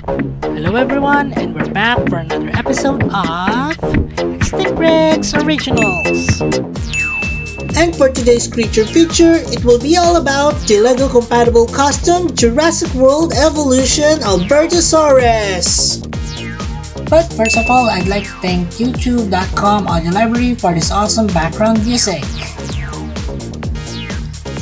Hello everyone, and we're back for another episode of Stick Bricks Originals. And for today's creature feature, it will be all about the LEGO Compatible Custom Jurassic World Evolution ALBERTOSAURUS. But first of all, I'd like to thank youtube.com audio library for this awesome background music.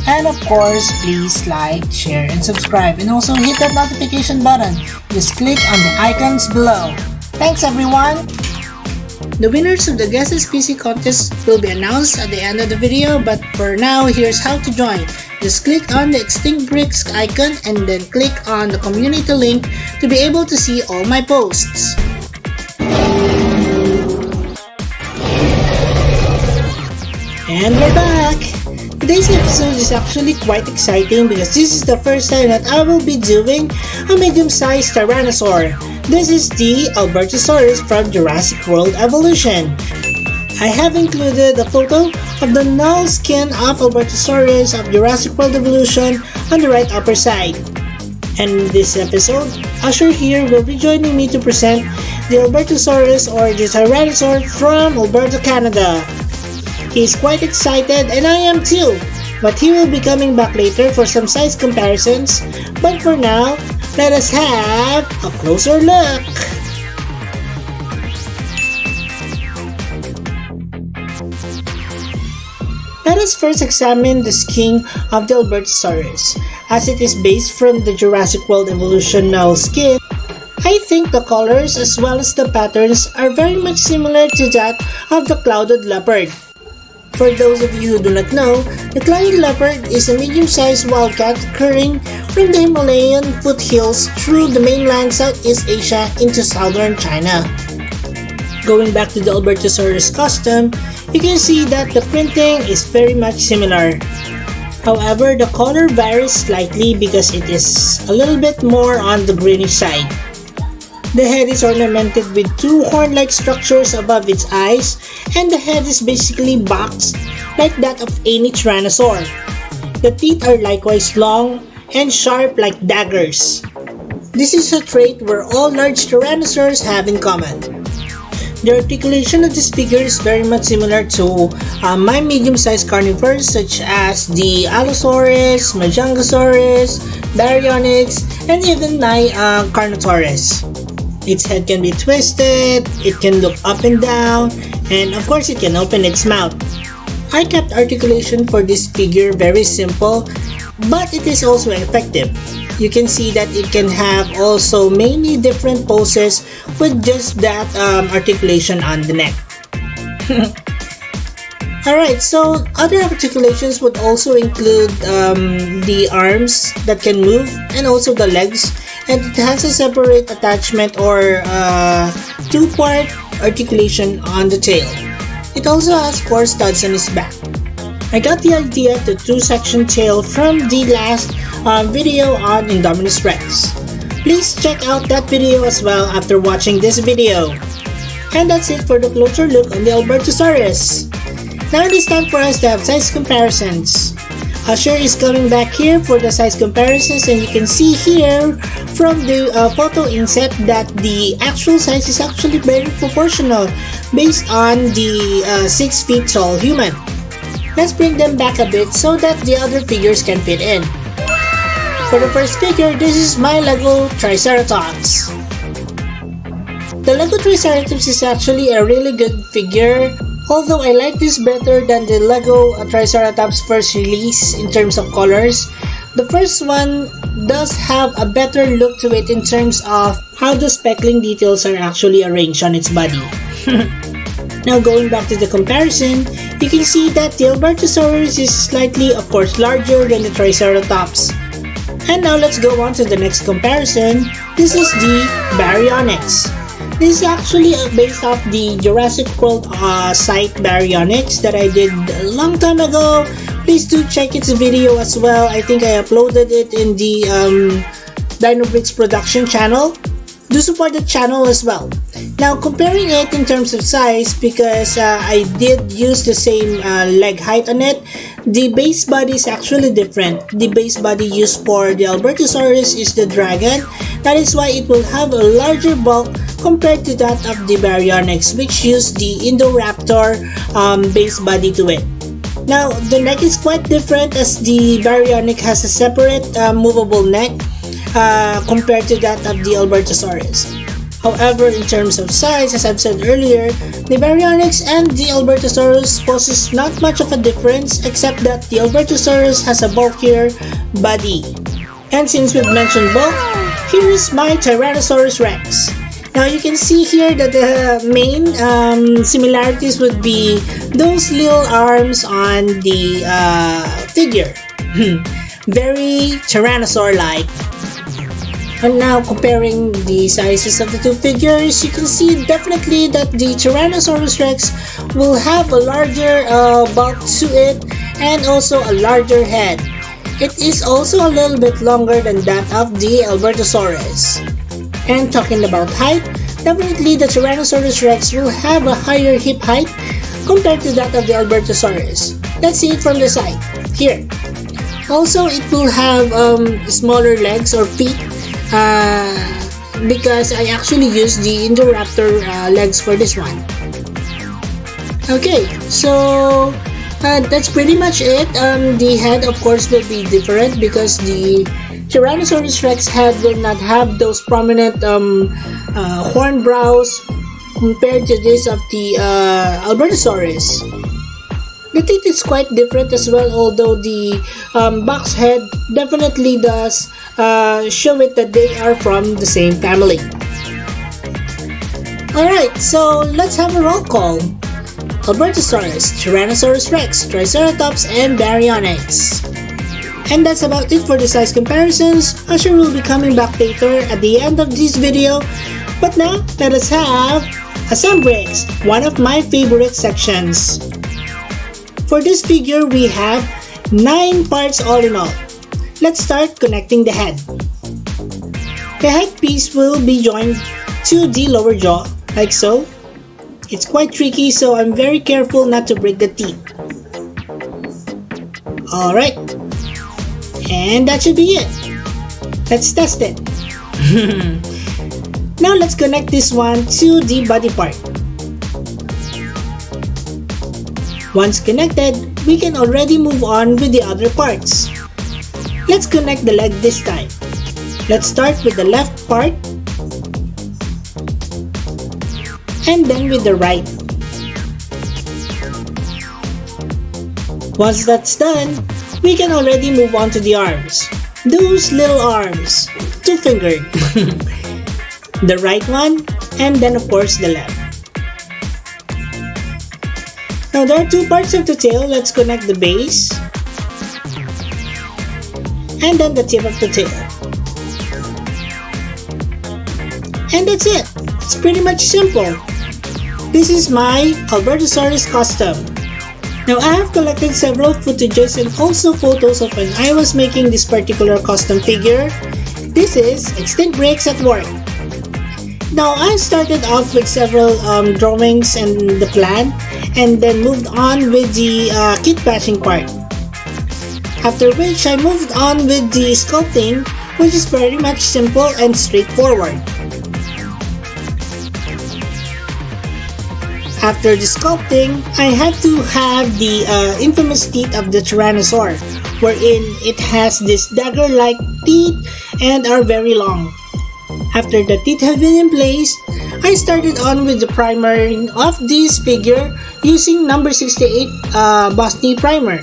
And of course, please like, share, and subscribe, and also hit that notification button. Just click on the icons below. Thanks everyone! The winners of the Guess SPC contest will be announced at the end of the video, but for now, here's how to join. Just click on the Extinct Bricks icon and then click on the community link to be able to see all my posts. And we're back! Today's episode is actually quite exciting because this is the first time that I will be doing a medium-sized Tyrannosaur. This is the ALBERTOSAURUS from Jurassic World Evolution. I have included a photo of the null skin of ALBERTOSAURUS of Jurassic World Evolution on the right upper side. And in this episode, Usher here will be joining me to present the ALBERTOSAURUS or the Tyrannosaur from Alberta, Canada. He's quite excited and I am too, but he will be coming back later for some size comparisons. But for now, let us have a closer look. Let us first examine the skin of the ALBERTOSAURUS. As it is based from the Jurassic World Evolution null skin, I think the colors as well as the patterns are very much similar to that of the clouded leopard. For those of you who do not know, the clouded leopard is a medium-sized wildcat occurring from the Himalayan foothills through the mainland Southeast Asia into southern China. Going back to the ALBERTOSAURUS custom, you can see that the printing is very much similar. However, the color varies slightly because it is a little bit more on the greenish side. The head is ornamented with two horn-like structures above its eyes, and the head is basically boxed like that of any tyrannosaur. The teeth are likewise long and sharp like daggers. This is a trait where all large tyrannosaurs have in common. The articulation of this figure is very much similar to my medium-sized carnivores such as the Allosaurus, Majangosaurus, Baryonyx, and even my Carnotaurus. Its head can be twisted, it can look up and down, and of course it can open its mouth. I kept articulation for this figure very simple, but it is also effective. You can see that it can have also many different poses with just that articulation on the neck. Alright, so other articulations would also include the arms that can move and also the legs, and it has a separate attachment or two-part articulation on the tail. It also has 4 studs on its back. I got the idea of the 2-section tail from the last video on Indominus Rex. Please check out that video as well after watching this video. And that's it for the closer look on the ALBERTOSAURUS. Now it is time for us to have size comparisons. Usher is coming back here for the size comparisons, and you can see here from the photo inset that the actual size is actually very proportional based on the 6 feet tall human. Let's bring them back a bit so that the other figures can fit in. For the first figure, this is my LEGO Triceratops. The LEGO Triceratops is actually a really good figure, although I like this better than the LEGO Triceratops first release in terms of colors. The first one does have a better look to it in terms of how the speckling details are actually arranged on its body. Now going back to the comparison, you can see that the ALBERTOSAURUS is slightly, of course, larger than the Triceratops. And now let's go on to the next comparison. This is the Baryonyx. This is actually based off the Jurassic World site Baryonyx that I did a long time ago. Please do check its video as well. I think I uploaded it in the Dino Bricks production channel. Do support the channel as well. Now, comparing it in terms of size, because I did use the same leg height on it, the base body is actually different. The base body used for the Albertosaurus is the dragon. That is why it will have a larger bulk compared to that of the Baryonyx, which used the Indoraptor base body to it. Now, the neck is quite different, as the Baryonyx has a separate movable neck compared to that of the Albertosaurus. However, in terms of size, as I've said earlier, the Baryonyx and the Albertosaurus poses not much of a difference, except that the Albertosaurus has a bulkier body. And since we've mentioned bulk, here is my Tyrannosaurus Rex. Now you can see here that the main similarities would be those little arms on the figure. Very Tyrannosaur-like. And now, comparing the sizes of the two figures, you can see definitely that the Tyrannosaurus Rex will have a larger bulk to it and also a larger head. It is also a little bit longer than that of the Albertosaurus. And talking about height, definitely the Tyrannosaurus Rex will have a higher hip height compared to that of the Albertosaurus. Let's see it from the side. Here. Also, it will have smaller legs or feet, because I actually used the Indoraptor legs for this one. Okay, so that's pretty much it. The head, of course, will be different because the Tyrannosaurus Rex head will not have those prominent horn brows compared to this of the Albertosaurus. The teeth is quite different as well, although the box head definitely does show it that they are from the same family. Alright, so let's have a roll call. Albertosaurus, Tyrannosaurus Rex, Triceratops, and Baryonyx. And that's about it for the size comparisons. I'm sure we'll be coming back later at the end of this video. But now, let us have Assemblies, one of my favorite sections. For this figure, we have 9 parts all in all. Let's start connecting the head. The head piece will be joined to the lower jaw, like so. It's quite tricky, so I'm very careful not to break the teeth. Alright. And that should be it. Let's test it. Now let's connect this one to the body part. Once connected, we can already move on with the other parts. Let's connect the leg this time. Let's start with the left part and then with the right. Once that's done, we can already move on to the arms. Those little arms, 2-fingered. The right one, and then of course the left. Now there are 2 parts of the tail. Let's connect the base and then the tip of the tail. And that's it. It's pretty much simple. This is my Albertosaurus Custom. Now I have collected several footages and also photos of when I was making this particular custom figure. This is Extinct Breaks at Work. Now I started off with several drawings and the plan, and then moved on with the kit bashing part. After which I moved on with the sculpting, which is very much simple and straightforward. After the sculpting, I had to have the infamous teeth of the Tyrannosaur, wherein it has this dagger-like teeth and are very long. After the teeth have been in place, I started on with the primering of this figure using number 68 Boston primer.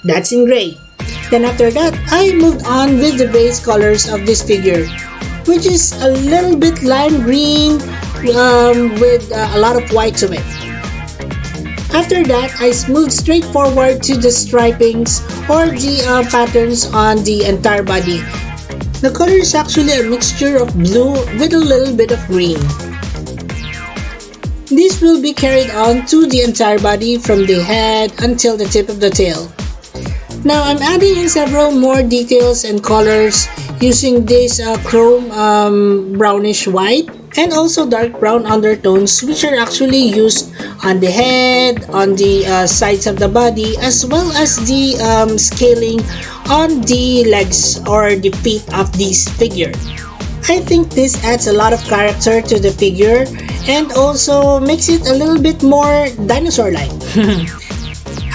That's in gray. Then after that, I moved on with the base colors of this figure, which is a little bit lime green with a lot of white to it. After that, I moved straight forward to the stripings or the patterns on the entire body. The color is actually a mixture of blue with a little bit of green. This will be carried on to the entire body from the head until the tip of the tail. Now I'm adding in several more details and colors using this chrome brownish white and also dark brown undertones, which are actually used on the head, on the sides of the body, as well as the scaling on the legs or the feet of this figure. I think this adds a lot of character to the figure and also makes it a little bit more dinosaur-like.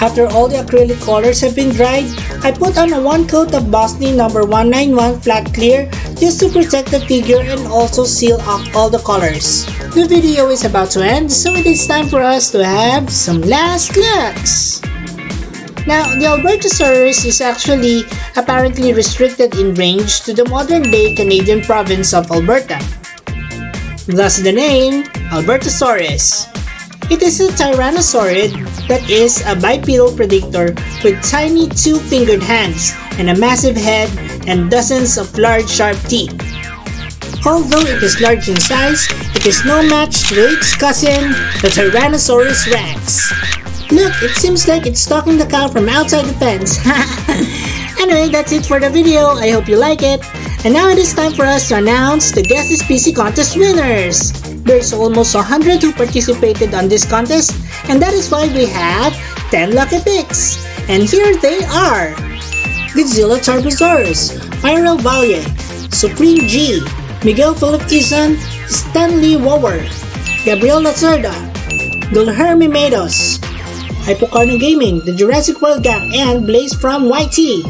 After all the acrylic colors have been dried, I put on a one coat of Boston number 191 flat clear just to protect the figure and also seal off all the colors. The video is about to end, so it is time for us to have some last looks. Now, the Albertosaurus is actually apparently restricted in range to the modern-day Canadian province of Alberta. Thus the name, Albertosaurus. It is a tyrannosaurid that is a bipedal predator with tiny two-fingered hands and a massive head and dozens of large sharp teeth. Although it is large in size, it is no match to its cousin, the Tyrannosaurus Rex. Look, it seems like it's stalking the cow from outside the fence. Anyway, that's it for the video. I hope you like it. And now it is time for us to announce the Guess This PC contest winners. There's almost 100 who participated on this contest, and that is why we have 10 lucky picks. And here they are: Godzilla Tarbosaurus, Pyro Valye, Supreme G, Miguel Philip Izan, Stanley Wower, Gabriel Lacerda, Gulhermi Mados, Hypocarno Gaming, the Jurassic World Gang, and Blaze from YT.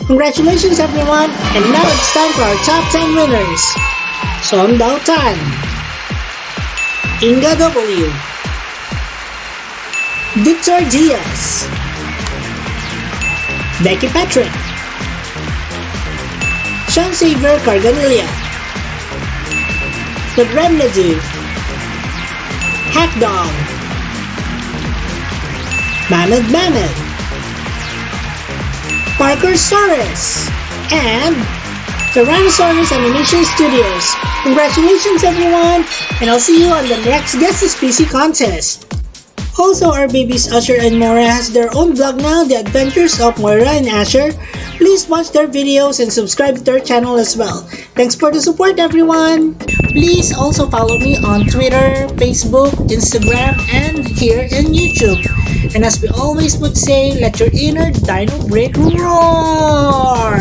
Congratulations everyone, and now it's time for our top 10 winners. Son Dao Tan, Inga W, Victor Diaz, Becky Patrick, Sean Saver Carganilia, The Remnadu, Hackdog, Mammoth, Parkersaurus, and Tyrannosaurus Animation Studios. Congratulations everyone, and I'll see you on the next Guess This PC contest. Also, our babies Usher and Moira has their own vlog now, The Adventures of Moira and Asher. Please watch their videos and subscribe to their channel as well. Thanks for the support everyone! Please also follow me on Twitter, Facebook, Instagram, and here in YouTube. And as we always would say, let your inner dino break roar!